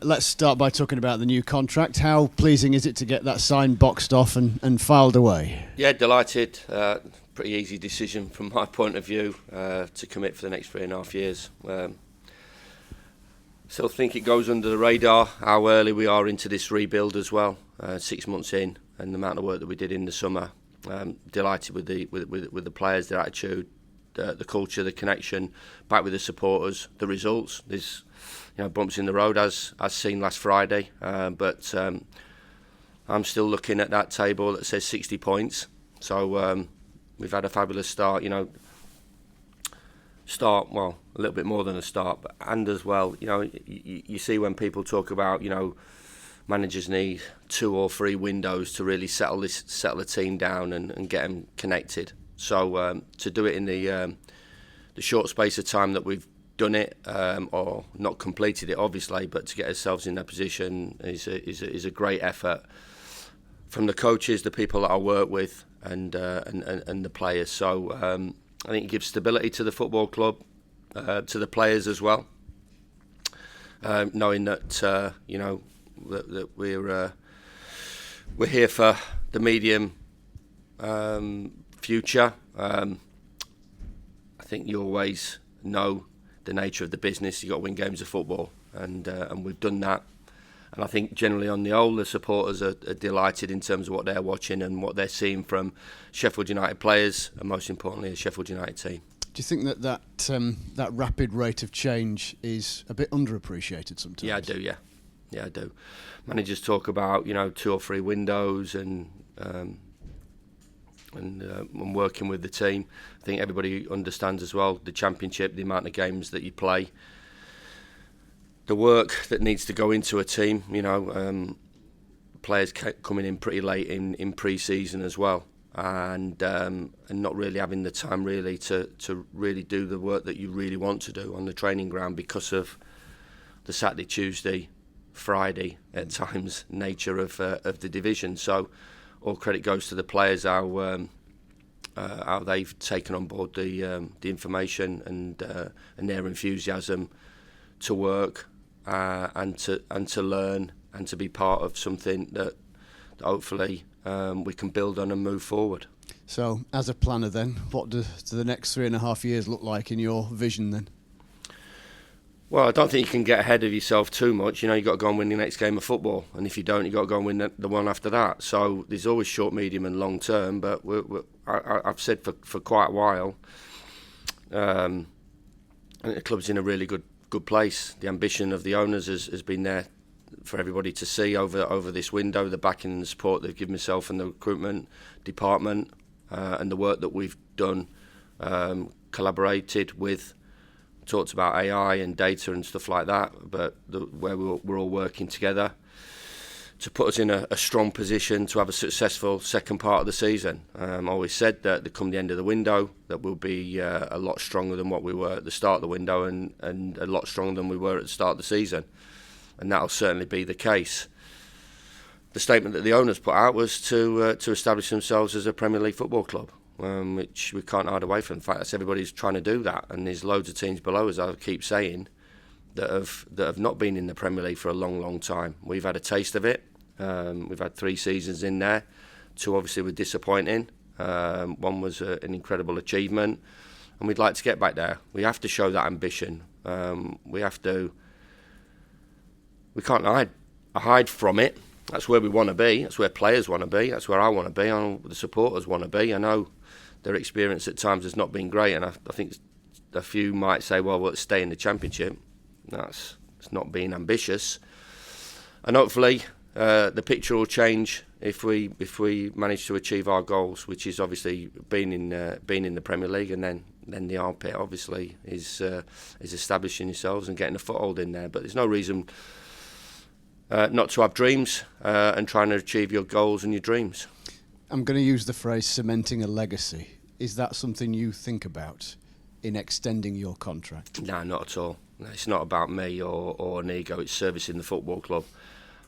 Let's start by talking about the new contract. How pleasing is it to get that signed, boxed off and filed away? Yeah, delighted. Pretty easy decision from my point of view to commit for the next 3.5 years. Still think it goes under the radar how early we are into this rebuild as well. 6 months in, and the amount of work that we did in the summer. Delighted with the players, their attitude, the culture, the connection, back with the supporters, the results. There's bumps in the road as seen last Friday, but I'm still looking at that table that says 60 points. So we've had a fabulous start. A little bit more than a start, and as well, you see when people talk about managers need 2 or 3 windows to really settle the team down and get them connected. So to do it in the short space of time that we've done it, or not completed it obviously, but to get ourselves in that position is a great effort from the coaches, the people that I work with, and the players. So I think it gives stability to the football club, to the players as well, knowing that that we're here for the medium future. I think you always know the nature of the business. You've got to win games of football, and we've done that. And I think generally on the whole, the supporters are delighted in terms of what they're watching and what they're seeing from Sheffield United players, and most importantly, a Sheffield United team. Do you think that rapid rate of change is a bit underappreciated sometimes? Yeah, I do. Yeah, I do. Managers talk about 2 or 3 windows and working with the team. I think everybody understands as well the Championship, the amount of games that you play, the work that needs to go into a team. Players coming in pretty late in pre-season as well, and not really having the time really to really do the work that you really want to do on the training ground because of the Saturday, Tuesday, Friday at times nature of the division. So all credit goes to the players how they've taken on board the information and their enthusiasm to work and to learn and to be part of something that hopefully we can build on and move forward. So, as a planner then, what do the next 3.5 years look like in your vision then? Well, I don't think you can get ahead of yourself too much. You've got to go and win the next game of football, and if you don't, you've got to go and win the one after that. So there's always short, medium and long term, but I've said for quite a while, I think the club's in a really good place. The ambition of the owners has been there for everybody to see over this window, the backing and the support they've given myself and the recruitment department, and the work that we've done, collaborated with, talked about AI and data and stuff like that, but where we're all working together to put us in a strong position to have a successful second part of the season. I always said that come the end of the window that we'll be a lot stronger than what we were at the start of the window, and a lot stronger than we were at the start of the season, and that'll certainly be the case. The statement that the owners put out was to establish themselves as a Premier League football club, which we can't hide away from. In fact, that's everybody's trying to do that, and there's loads of teams below us, I keep saying, that have not been in the Premier League for a long time. We've had a taste of it. We've had 3 seasons in there. 2 obviously were disappointing. One was an incredible achievement, and we'd like to get back there. We have to show that ambition. We can't hide from it. That's where we want to be. That's where players want to be. That's where I want to be. I know the supporters want to be. I know their experience at times has not been great, and I think a few might say, well, let's stay in the Championship. It's not being ambitious, and hopefully the picture will change if we manage to achieve our goals, which is obviously being in the Premier League, and then the armpit obviously is establishing yourselves and getting a foothold in there. But there's no reason not to have dreams and trying to achieve your goals and your dreams. I'm going to use the phrase cementing a legacy. Is that something you think about in extending your contract? No, not at all. It's not about me or an ego. It's servicing the football club.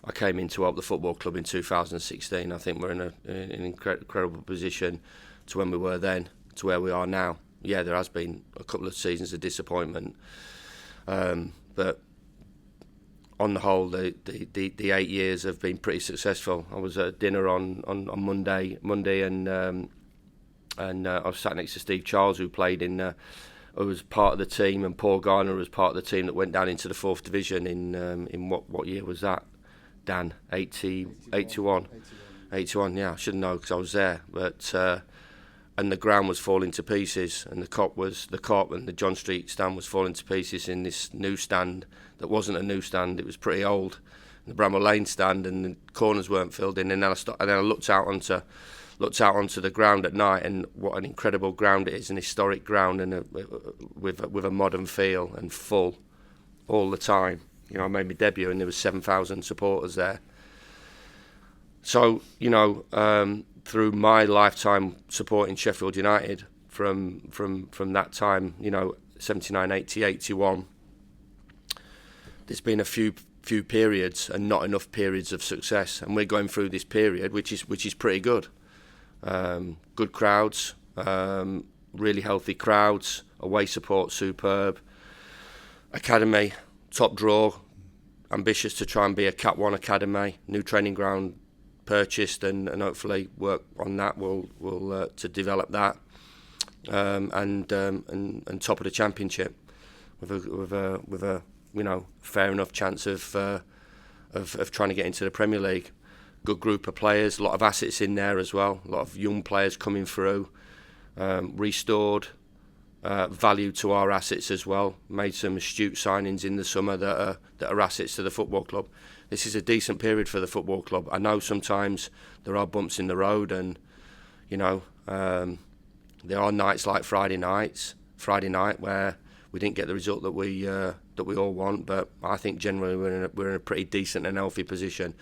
I came in to help the football club in 2016. I think we're in an incredible position to when we were then to where we are now. Yeah, there has been a couple of seasons of disappointment, but on the whole, the 8 years have been pretty successful. I was at dinner on Monday, and I was sat next to Steve Charles, who played who was part of the team, and Paul Garner was part of the team that went down into the 4th division in what year was that, Dan? 81. 81, yeah, I should know because I was there. But and the ground was falling to pieces, and the Kop and the John Street stand was falling to pieces in this new stand that wasn't a new stand. It was pretty old. The Bramall Lane stand, and the corners weren't filled in. And then I looked out onto the ground at night, and what an incredible ground it is, an historic ground, and with a modern feel and full all the time. You know, I made my debut, and there was 7,000 supporters there. So, you know, through my lifetime supporting Sheffield United from that time, you know, 79, 80, 81, there's been a few periods and not enough periods of success, and we're going through this period, which is pretty good. Good crowds, really healthy crowds, away support superb, academy top draw, ambitious to try and be a Cat 1 academy, new training ground purchased, and hopefully work on that. We'll to develop that, and top of the championship with a you know, fair enough chance of trying to get into the Premier League. Good group of players, a lot of assets in there as well, a lot of young players coming through, restored value to our assets as well. Made some astute signings in the summer that are assets to the football club. This is a decent period for the football club. I know sometimes there are bumps in the road, and you know, there are nights like Friday night where we didn't get the result that we all want. But I think generally we're in a pretty decent and healthy position.